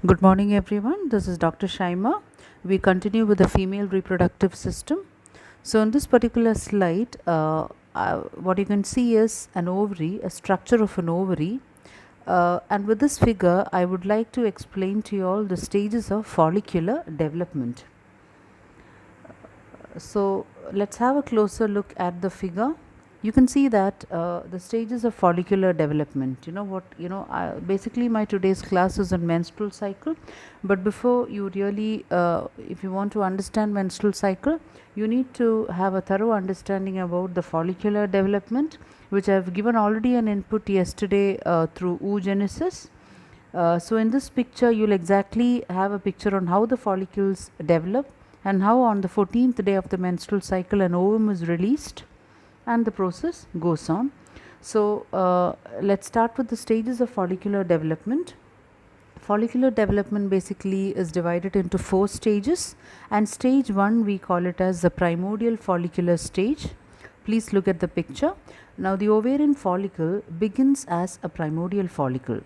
Good morning, everyone. This is Dr. Shyma. We continue with the female reproductive system. So, in this particular slide, what you can see is an ovary, a structure of an ovary. And with this figure, I would like to explain to you all the stages of follicular development. So, let's have a closer look at the figure. You can see that the stages of follicular development. Basically my today's class is on menstrual cycle, but before you really if you want to understand menstrual cycle, you need to have a thorough understanding about the follicular development, which I have given already an input yesterday through oogenesis. So in this picture you'll exactly have a picture on how the follicles develop and how on the 14th day of the menstrual cycle an ovum is released and the process goes on. So, let's start with the stages of follicular development. Follicular development basically is divided into 4 stages, and stage 1 we call it as the primordial follicular stage. Please look at the picture. Now, the ovarian follicle begins as a primordial follicle.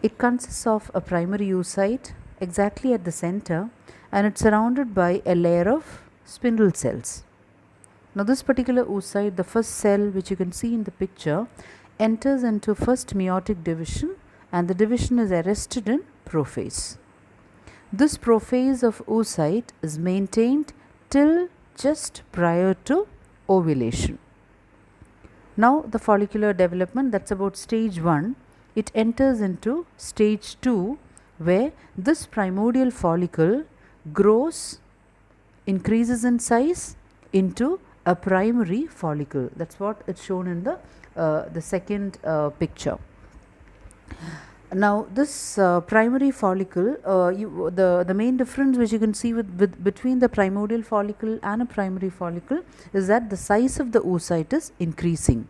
It consists of a primary oocyte exactly at the center, and it's surrounded by a layer of spindle cells. Now, this particular oocyte, the first cell which you can see in the picture, enters into first meiotic division, and the division is arrested in prophase. This prophase of oocyte is maintained till just prior to ovulation. Now, the follicular development, that's about stage 1. It enters into stage 2, where this primordial follicle grows, increases in size into a primary follicle. That's what it's shown in the second picture. Now, this primary follicle, the main difference which you can see with between the primordial follicle and a primary follicle is that the size of the oocyte is increasing.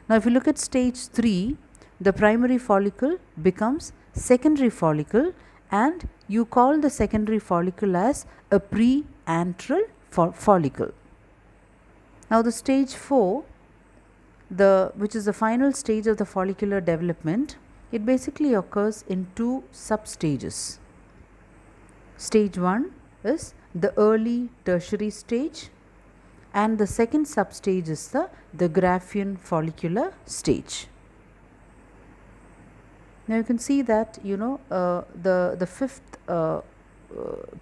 Now, if you look at stage 3, the primary follicle becomes secondary follicle, and you call the secondary follicle as a preantral follicle. Now, the stage 4, which is the final stage of the follicular development, it basically occurs in 2 substages. Stage 1 is the early tertiary stage, and the second substage is the Graafian follicular stage. Now, you can see that the fifth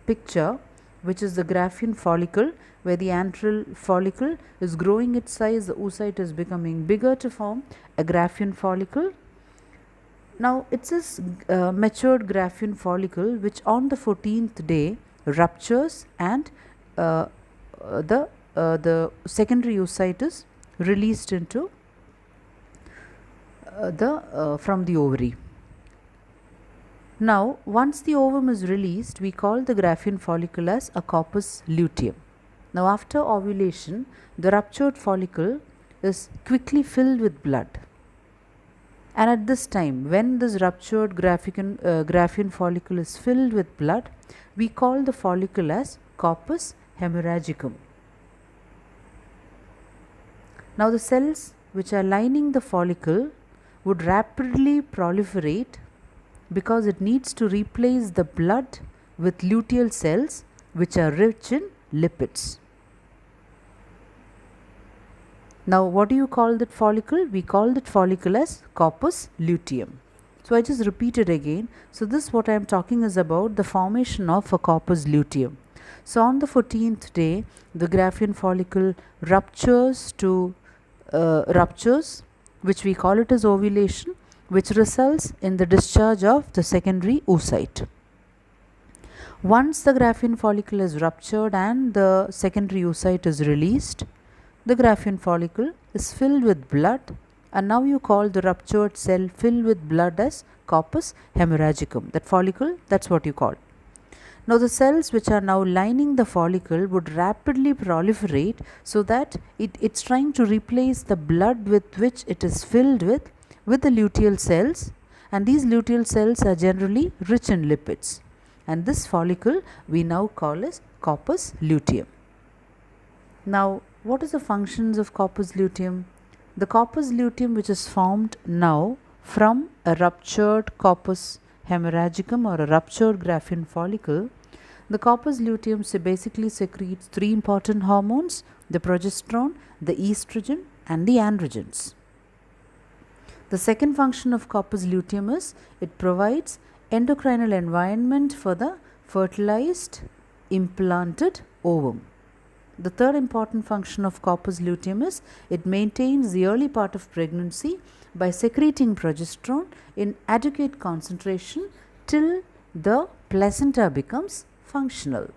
picture, which is the Graafian follicle, where the antral follicle is growing its size, the oocyte is becoming bigger to form a Graafian follicle. Now, it's this matured Graafian follicle which on the 14th day ruptures, and the secondary oocyte is released into from the ovary. Now, once the ovum is released, we call the Graafian follicle as a corpus luteum. Now, after ovulation, the ruptured follicle is quickly filled with blood. And at this time, when this ruptured Graafian follicle is filled with blood, we call the follicle as corpus hemorrhagicum. Now, the cells which are lining the follicle would rapidly proliferate because it needs to replace the blood with luteal cells which are rich in lipids. Now, what do you call that follicle? We call that follicle as corpus luteum. So, I just repeat it again. So, this what I am talking is about the formation of a corpus luteum. So, on the 14th day, the Graafian follicle ruptures, which we call it as ovulation, which results in the discharge of the secondary oocyte. Once the Graafian follicle is ruptured and the secondary oocyte is released, the Graafian follicle is filled with blood, and now you call the ruptured cell filled with blood as corpus hemorrhagicum. That follicle, that's what you call. Now, the cells which are now lining the follicle would rapidly proliferate, so that it's trying to replace the blood with which it is filled with the luteal cells, and these luteal cells are generally rich in lipids, and this follicle we now call as corpus luteum. Now, what is the functions of corpus luteum? The corpus luteum, which is formed now from a ruptured corpus hemorrhagicum or a ruptured Graafian follicle, the corpus luteum basically secretes three important hormones: the progesterone, the estrogen, and the androgens. The second function of corpus luteum is it provides endocrinal environment for the fertilized implanted ovum. The third important function of corpus luteum is it maintains the early part of pregnancy by secreting progesterone in adequate concentration till the placenta becomes functional.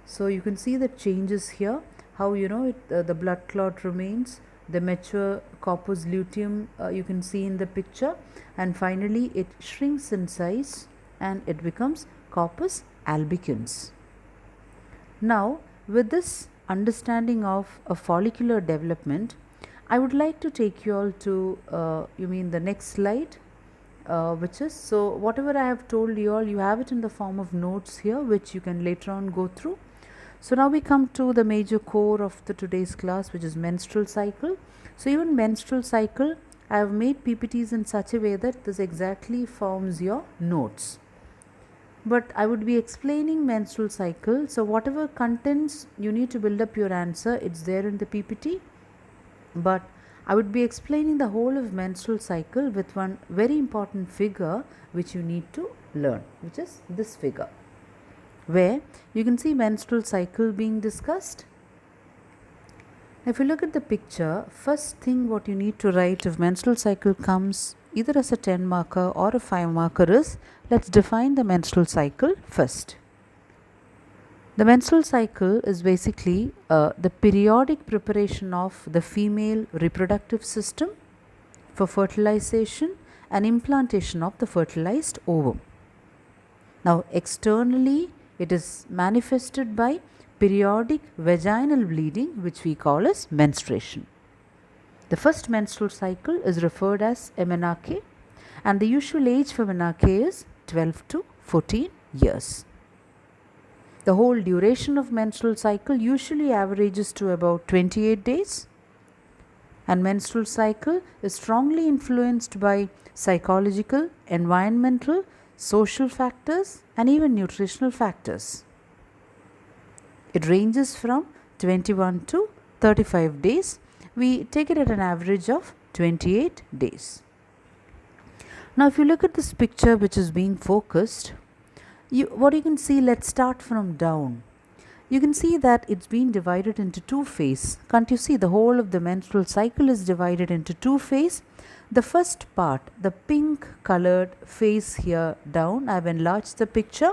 So you can see the changes here, how the blood clot remains, the mature corpus luteum you can see in the picture, and finally it shrinks in size and it becomes corpus albicans. Now, with this understanding of a follicular development, I would like to take you all to the next slide, which is, so whatever I have told you all, you have it in the form of notes here, which you can later on go through. So now we come to the major core of today's class, which is menstrual cycle. So even menstrual cycle, I have made PPTs in such a way that this exactly forms your notes. But I would be explaining menstrual cycle. So whatever contents you need to build up your answer, it's there in the PPT. But I would be explaining the whole of menstrual cycle with one very important figure which you need to learn, which is this figure, where you can see menstrual cycle being discussed. If you look at the picture, first thing what you need to write if menstrual cycle comes either as a 10 marker or a 5 marker is, let's define the menstrual cycle first. The menstrual cycle is basically the periodic preparation of the female reproductive system for fertilization and implantation of the fertilized ovum. Now externally it is manifested by periodic vaginal bleeding, which we call as menstruation. The first menstrual cycle is referred as a menarche, and the usual age for menarche is 12 to 14 years. The whole duration of menstrual cycle usually averages to about 28 days, and menstrual cycle is strongly influenced by psychological, environmental, social factors and even nutritional factors. It ranges from 21 to 35 days. We take it at an average of 28 days. Now if you look at this picture which is being focused, what you can see, let's start from down. You can see that it's been divided into two phases. Can't you see the whole of the menstrual cycle is divided into two phases? The first part, the pink colored phase here down, I've enlarged the picture.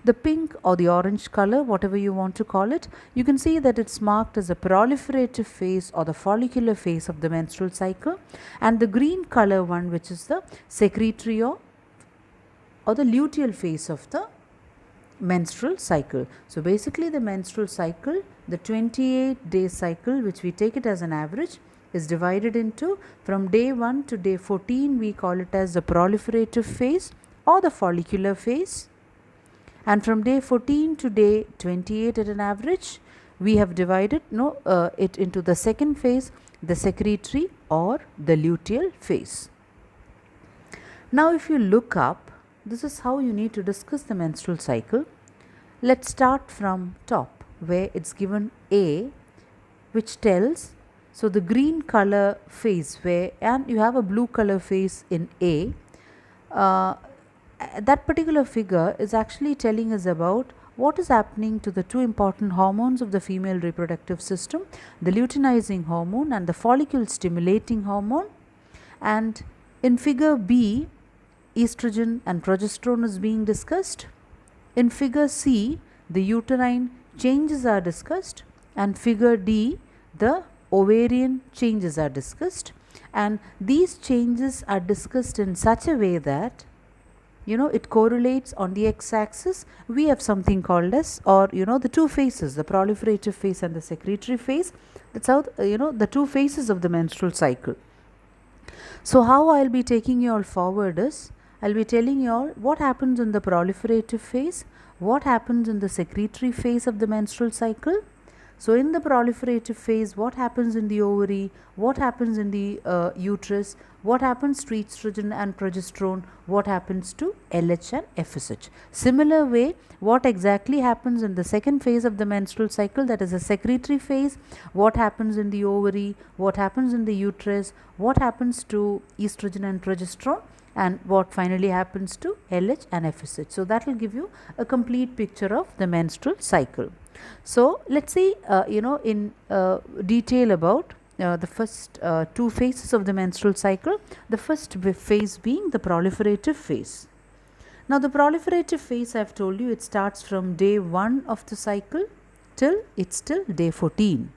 The pink or the orange color, whatever you want to call it, you can see that it's marked as a proliferative phase or the follicular phase of the menstrual cycle, and the green color one, which is the secretory or the luteal phase of the menstrual cycle. So basically the menstrual cycle, the 28-day cycle, which we take it as an average, is divided into, from day 1 to day 14 we call it as the proliferative phase or the follicular phase, and from day 14 to day 28 at an average we have divided it into the second phase, the secretory or the luteal phase. Now if you look up, this is how you need to discuss the menstrual cycle. Let's start from top, where it's given A, which tells, so the green color phase where, and you have a blue color phase in A, that particular figure is actually telling us about what is happening to the two important hormones of the female reproductive system, the luteinizing hormone and the follicle stimulating hormone. And in figure B, estrogen and progesterone is being discussed. In figure C, the uterine changes are discussed, and figure D, the ovarian changes are discussed, and these changes are discussed in such a way that it correlates on the x-axis. We have something called as, or the two phases, the proliferative phase and the secretory phase. That's how the two phases of the menstrual cycle. So how I'll be taking you all forward is, I'll be telling you all what happens in the proliferative phase, what happens in the secretory phase of the menstrual cycle, So in the proliferative phase, what happens in the ovary, what happens in the uterus, what happens to estrogen and progesterone, what happens to LH and FSH. Similar way, what exactly happens in the second phase of the menstrual cycle, that is a secretory phase, what happens in the ovary, what happens in the uterus, what happens to estrogen and progesterone, and what finally happens to LH and FSH. So that will give you a complete picture of the menstrual cycle. So let's see in detail about the first two phases of the menstrual cycle. The first phase being the proliferative phase. Now the proliferative phase, I have told you, it starts from day 1 of the cycle till day 14.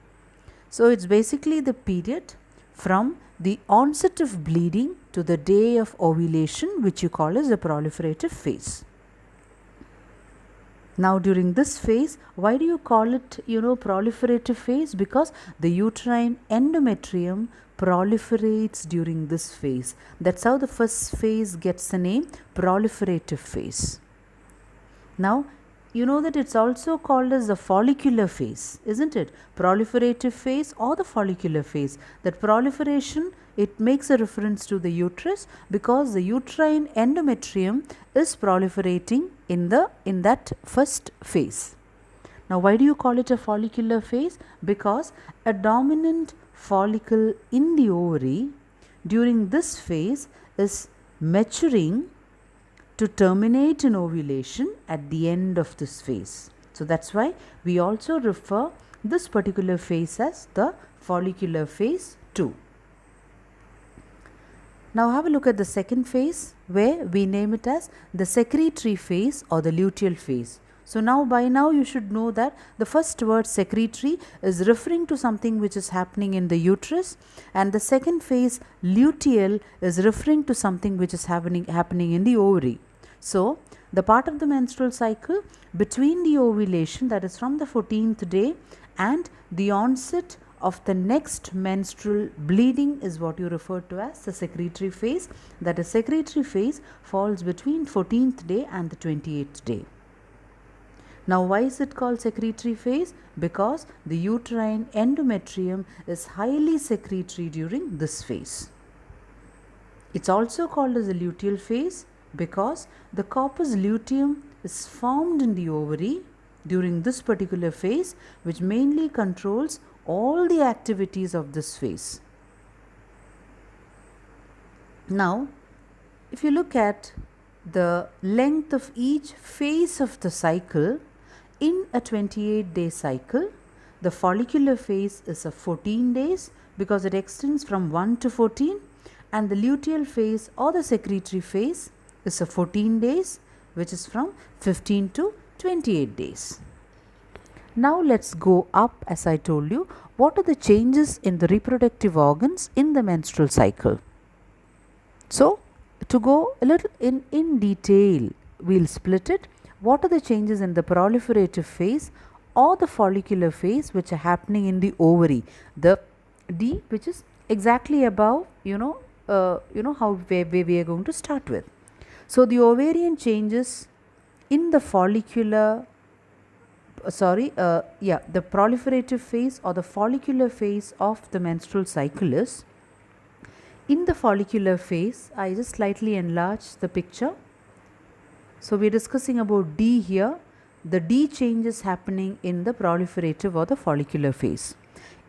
So it's basically the period from the onset of bleeding to the day of ovulation, which you call as the proliferative phase. Now during this phase, why do you call it proliferative phase? Because the uterine endometrium proliferates during this phase. That's how the first phase gets the name proliferative phase. Now you know that it's also called as the follicular phase, isn't it? Proliferative phase or the follicular phase. That proliferation, it makes a reference to the uterus because the uterine endometrium is proliferating in that first phase. Now why do you call it a follicular phase? Because a dominant follicle in the ovary during this phase is maturing to terminate in ovulation at the end of this phase. So that's why we also refer this particular phase as the follicular phase 2. Now have a look at the second phase, where we name it as the secretory phase or the luteal phase. So now by now you should know that the first word secretory is referring to something which is happening in the uterus, and the second phase luteal is referring to something which is happening in the ovary. So the part of the menstrual cycle between the ovulation, that is from the 14th day, and the onset of the next menstrual bleeding is what you refer to as the secretory phase. That is, secretory phase falls between 14th day and the 28th day. Now why is it called secretory phase? Because the uterine endometrium is highly secretory during this phase. It's also called as the luteal phase because the corpus luteum is formed in the ovary during this particular phase, which mainly controls all the activities of this phase. Now if you look at the length of each phase of the cycle, in a 28-day cycle, the follicular phase is of 14 days because it extends from 1 to 14, and the luteal phase or the secretory phase is of 14 days, which is from 15 to 28 days. Now let's go up. As I told you, what are the changes in the reproductive organs in the menstrual cycle? So to go a little in detail, we'll split it. What are the changes in the proliferative phase or the follicular phase which are happening in the ovary, the D, which is exactly above how where we are going to start with. So the ovarian changes in the follicular the proliferative phase or the follicular phase of the menstrual cycle is, in the follicular phase, I just slightly enlarged the picture. So we are discussing about D here. The D changes happening in the proliferative or the follicular phase.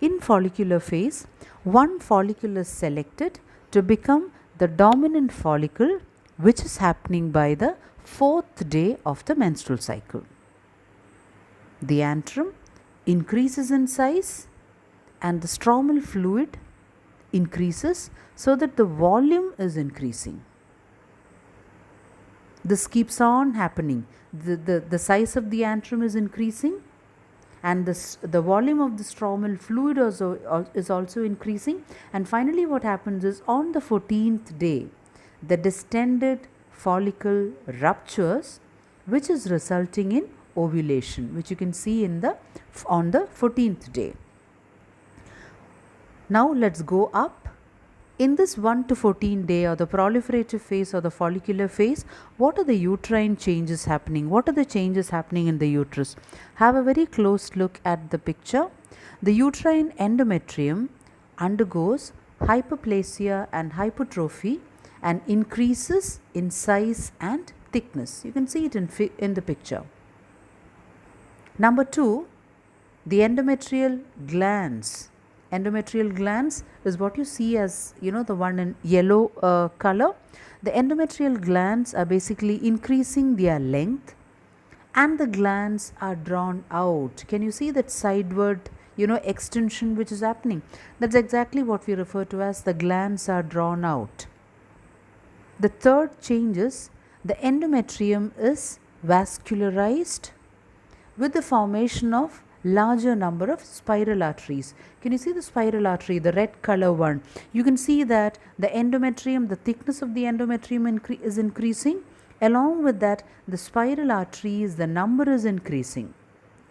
In follicular phase, one follicle is selected to become the dominant follicle, which is happening by the 4th day of the menstrual cycle. The antrum increases in size and the stromal fluid increases so that the volume is increasing. This keeps on happening. The size of the antrum is increasing and the volume of the stromal fluid is also increasing, and finally what happens is on the 14th day the distended follicle ruptures, which is resulting in ovulation, which you can see on the 14th day. Now let's go up. In this 1 to 14 day or the proliferative phase or the follicular phase, what are the uterine changes happening? What are the changes happening in the uterus? Have a very close look at the picture. The uterine endometrium undergoes hyperplasia and hypertrophy and increases in size and thickness. You can see it in the picture. Number 2, the endometrial glands. Endometrial glands is what you see as, the one in yellow color. The endometrial glands are basically increasing their length and the glands are drawn out. Can you see that sideward, extension which is happening? That's exactly what we refer to as the glands are drawn out. The third change is the endometrium is vascularized with the formation of larger number of spiral arteries. Can you see the spiral artery, the red color one? You can see that the endometrium, the thickness of the endometrium is increasing. Along with that, the spiral arteries, the number is increasing.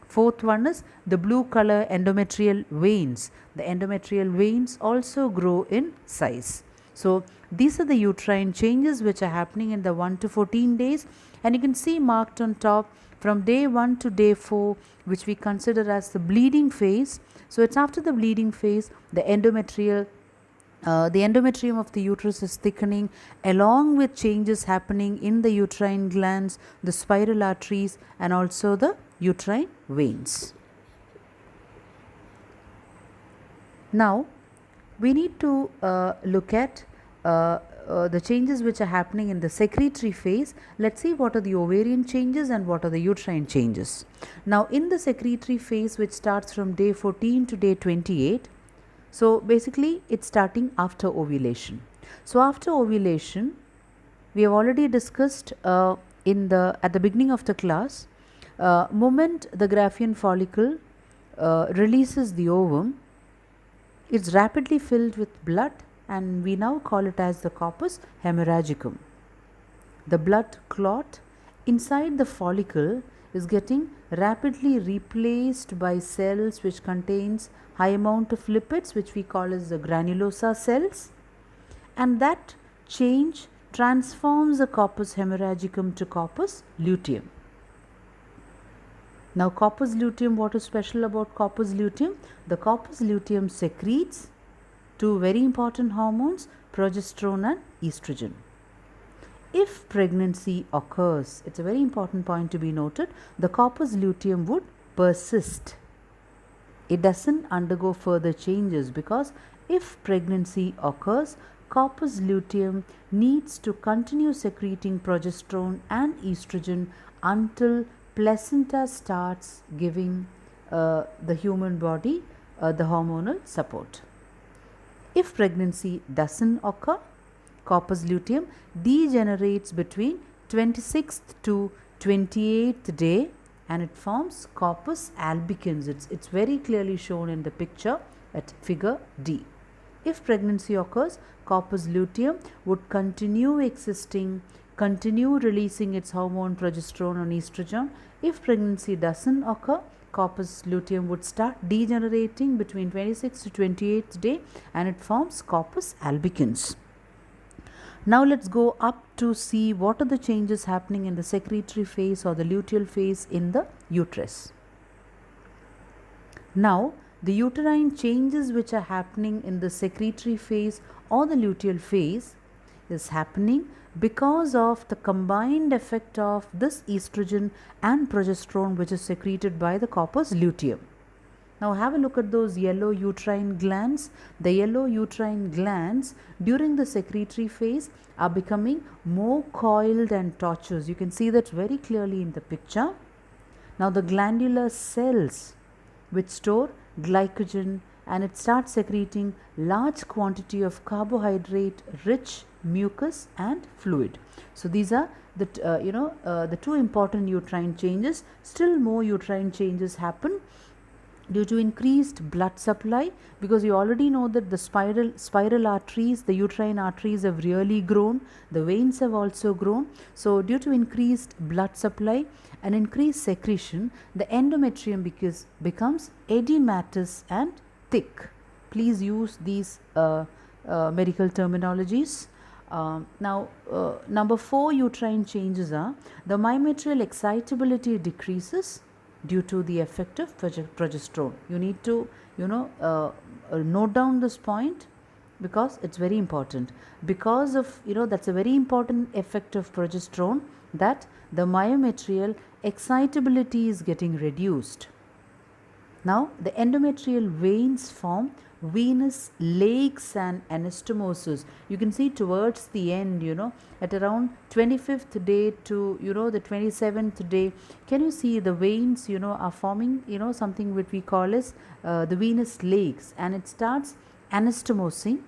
Fourth one is the blue color endometrial veins. The endometrial veins also grow in size. So these are the uterine changes which are happening in the 1 to 14 days, and you can see marked on top from day 1 to day 4, which we consider as the bleeding phase. So it's after the bleeding phase, the endometrium of the uterus is thickening along with changes happening in the uterine glands, the spiral arteries, and also the uterine veins. Now we need to look at the changes which are happening in the secretory phase. Let's see what are the ovarian changes and what are the uterine changes. Now in the secretory phase, which starts from day 14 to day 28, so basically it's starting after ovulation. So after ovulation, we have already discussed at the beginning of the class, moment the Graafian follicle releases the ovum, it's rapidly filled with blood, and we now call it as the corpus hemorrhagicum. The blood clot inside the follicle is getting rapidly replaced by cells which contains high amount of lipids, which we call as the granulosa cells, and that change transforms the corpus hemorrhagicum to corpus luteum. Now corpus luteum, what is special about corpus luteum? The corpus luteum secretes two very important hormones, progesterone and estrogen. If pregnancy occurs, it's a very important point to be noted, the corpus luteum would persist. It doesn't undergo further changes, because if pregnancy occurs, corpus luteum needs to continue secreting progesterone and estrogen until placenta starts giving the human body the hormonal support. If pregnancy doesn't occur, corpus luteum degenerates between 26th to 28th day and it forms corpus albicans. It's very clearly shown in the picture at figure D. If pregnancy occurs, corpus luteum would continue existing, continue releasing its hormone progesterone and estrogen. If pregnancy doesn't occur, corpus luteum would start degenerating between 26th to 28th day and it forms corpus albicans. Now let's go up to see what are the changes happening in the secretory phase or the luteal phase in the uterus. Now the uterine changes which are happening in the secretory phase or the luteal phase is happening because of the combined effect of this estrogen and progesterone which is secreted by the corpus luteum. Now have a look at those yellow uterine glands. The yellow uterine glands during the secretory phase are becoming more coiled and tortuous. You can see that very clearly in the picture. Now the glandular cells which store glycogen and it starts secreting large quantity of carbohydrate rich mucus and fluid. So these are the two important uterine changes. Still more uterine changes happen due to increased blood supply, because you already know that the spiral arteries, the uterine arteries have really grown, the veins have also grown. So due to increased blood supply and increased secretion, the endometrium becomes edematous and thick. Please use these medical terminologies. Number 4 uterine changes are the myometrial excitability decreases due to the effect of progesterone. You need to, note down this point because it's very important. Because of, that's a very important effect of progesterone, that the myometrial excitability is getting reduced. Now, the endometrial veins form venous lakes and anastomosis. You can see towards the end, at around 25th day to, the 27th day, can you see the veins, are forming, something which we call as the venous lakes, and it starts anastomosing.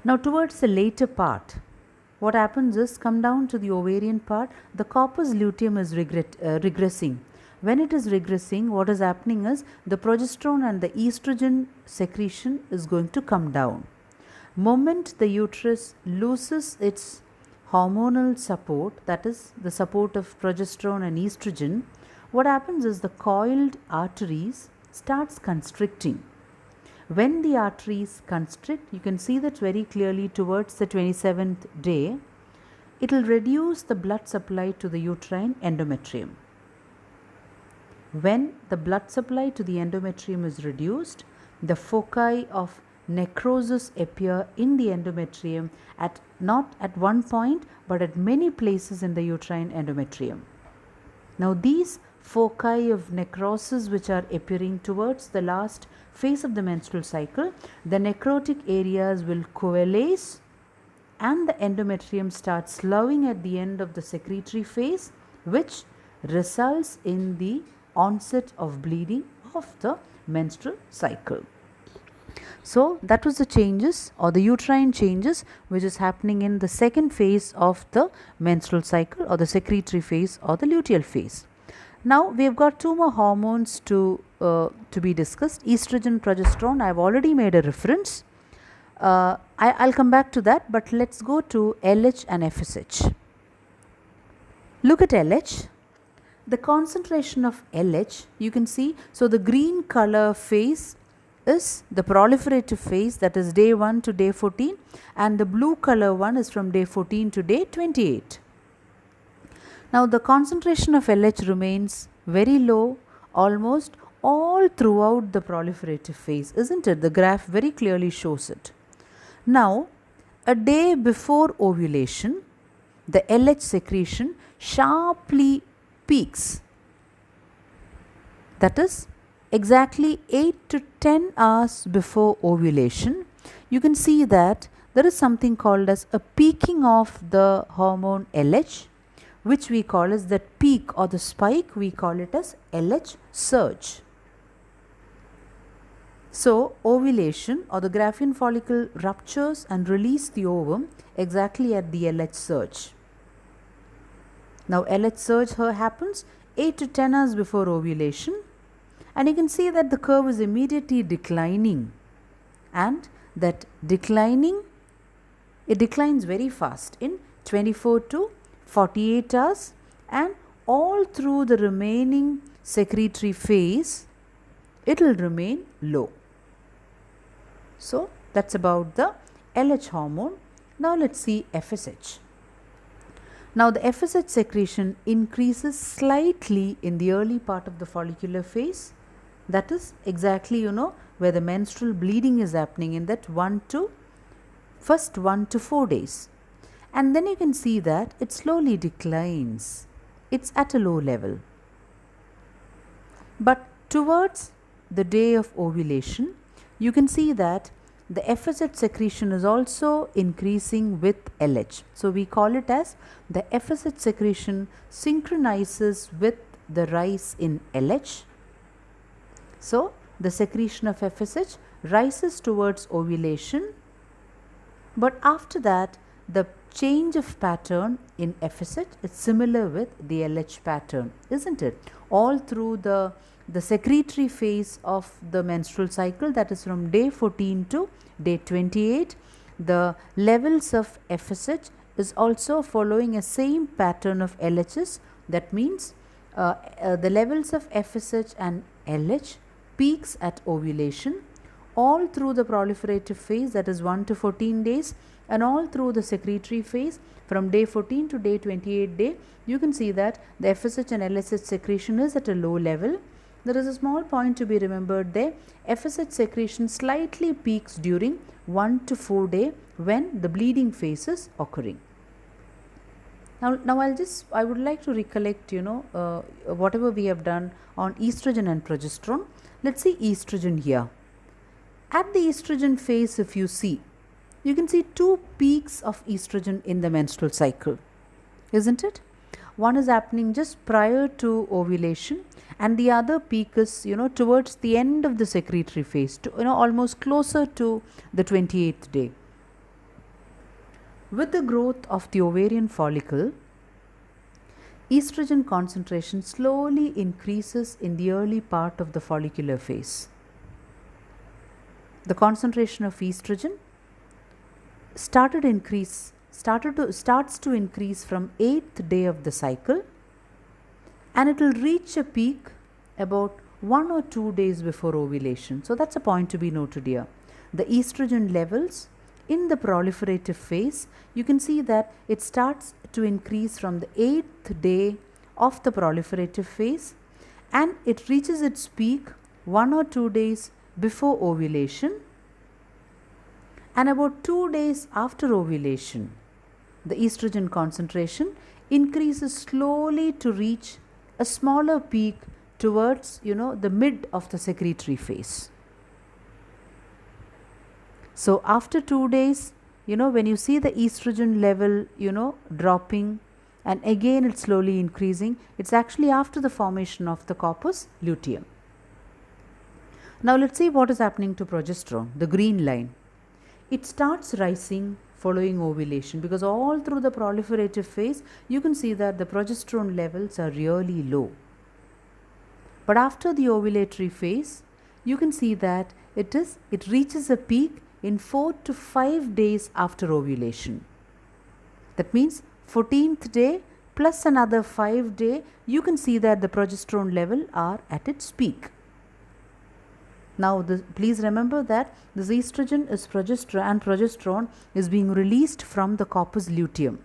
Now, towards the later part, what happens is, come down to the ovarian part, the corpus luteum is regressing. When it is regressing, what is happening is the progesterone and the estrogen secretion is going to come down. Moment the uterus loses its hormonal support, that is the support of progesterone and estrogen, what happens is the coiled arteries starts constricting. When the arteries constrict, you can see that very clearly towards the 27th day, it will reduce the blood supply to the uterine endometrium. When the blood supply to the endometrium is reduced, the foci of necrosis appear in the endometrium at not at one point but at many places in the uterine endometrium. Now, these foci of necrosis which are appearing towards the last phase of the menstrual cycle, the necrotic areas will coalesce and the endometrium starts slowing at the end of the secretory phase, which results in the onset of bleeding of the menstrual cycle. So, that was the changes or the uterine changes which is happening in the second phase of the menstrual cycle or the secretory phase or the luteal phase. Now, we have got two more hormones to be discussed, estrogen, progesterone. I have already made a reference. I'll come back to that, but let's go to LH and FSH. Look at LH. The concentration of LH, you can see, so the green color phase is the proliferative phase, that is day 1 to day 14, and the blue color one is from day 14 to day 28. Now, the concentration of LH remains very low almost all throughout the proliferative phase, isn't it? The graph very clearly shows it. Now, a day before ovulation, the LH secretion sharply peaks. That is exactly 8 to 10 hours before ovulation. You can see that there is something called as a peaking of the hormone LH, which we call as that peak or the spike, we call it as LH surge. So, ovulation or the Graafian follicle ruptures and release the ovum exactly at the LH surge. Now, LH surge happens 8 to 10 hours before ovulation, and you can see that the curve is immediately declining, and that declining, it declines very fast in 24 to 48 hours, and all through the remaining secretory phase, it will remain low. So, that's about the LH hormone. Now, let's see FSH. Now, the FSH secretion increases slightly in the early part of the follicular phase. That is exactly, where the menstrual bleeding is happening in that first 1 to 4 days. And then you can see that it slowly declines. It's at a low level. But towards the day of ovulation, you can see that the FSH secretion is also increasing with LH. So, we call it as the FSH secretion synchronizes with the rise in LH. So, the secretion of FSH rises towards ovulation, but after that the change of pattern in FSH is similar with the LH pattern, isn't it? All through the secretory phase of the menstrual cycle, that is from day 14 to day 28, the levels of FSH is also following a same pattern of LHs. That means the levels of FSH and LH peaks at ovulation all through the proliferative phase, that is 1 to 14 days, And all through the secretory phase, from day 14 to day 28 day, you can see that the FSH and LSH secretion is at a low level. There is a small point to be remembered there. FSH secretion slightly peaks during 1 to 4 day when the bleeding phase is occurring. Now I would like to recollect, whatever we have done on estrogen and progesterone. Let's see estrogen here. At the estrogen phase, if you see, you can see two peaks of estrogen in the menstrual cycle, isn't it? One is happening just prior to ovulation, and the other peak is, towards the end of the secretory phase, almost closer to the 28th day. With the growth of the ovarian follicle, estrogen concentration slowly increases in the early part of the follicular phase. The concentration of estrogen starts to increase from 8th day of the cycle, and it will reach a peak about 1 or 2 days before ovulation. So that's a point to be noted here. The estrogen levels in the proliferative phase, you can see that it starts to increase from the 8th day of the proliferative phase, and it reaches its peak 1 or 2 days before ovulation, and about 2 days after ovulation, the estrogen concentration increases slowly to reach a smaller peak towards, the mid of the secretory phase. So after 2 days, when you see the estrogen level, dropping, and again it's slowly increasing, it's actually after the formation of the corpus luteum. Now let's see what is happening to progesterone, the green line. It starts rising following ovulation, because all through the proliferative phase, you can see that the progesterone levels are really low. But after the ovulatory phase, you can see that it reaches a peak in 4 to 5 days after ovulation. That means 14th day plus another 5 day, you can see that the progesterone level are at its peak. Now please remember that this estrogen is progesterone is being released from the corpus luteum.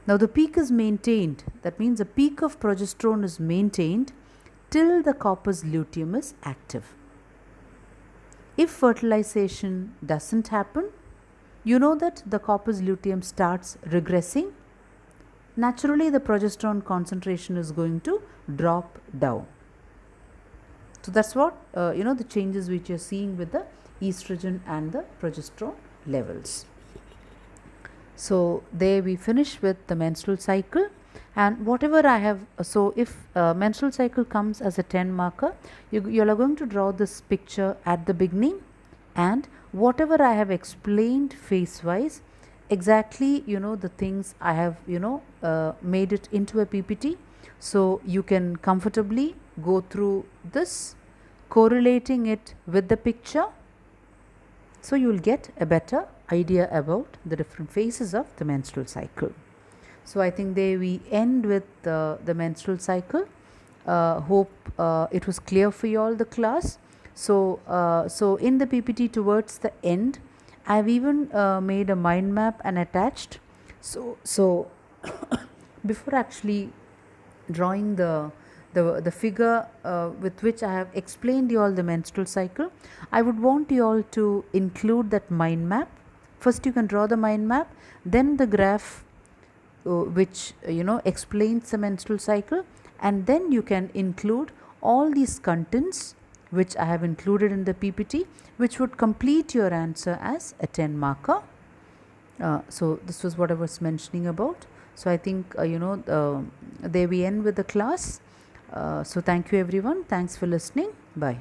Now the peak is maintained, that means the peak of progesterone is maintained till the corpus luteum is active. If fertilization doesn't happen, you know that the corpus luteum starts regressing. Naturally, the progesterone concentration is going to drop down. So that's what, the changes which you're seeing with the estrogen and the progesterone levels. So there we finish with the menstrual cycle, and whatever I have, so if menstrual cycle comes as a 10 marker, you are going to draw this picture at the beginning, and whatever I have explained phase wise, exactly, the things I have, made it into a PPT, so you can comfortably go through this, correlating it with the picture, so you will get a better idea about the different phases of the menstrual cycle. So I think there we end with the menstrual cycle. Hope it was clear for you all, the class. So in the PPT towards the end, I have even made a mind map and attached. So before actually drawing the figure with which I have explained you all the menstrual cycle, I would want you all to include that mind map. First you can draw the mind map, then the graph which explains the menstrual cycle, and then you can include all these contents which I have included in the PPT, which would complete your answer as a 10 marker. So this was what I was mentioning about. So I think there we end with the class. So thank you everyone. Thanks for listening. Bye.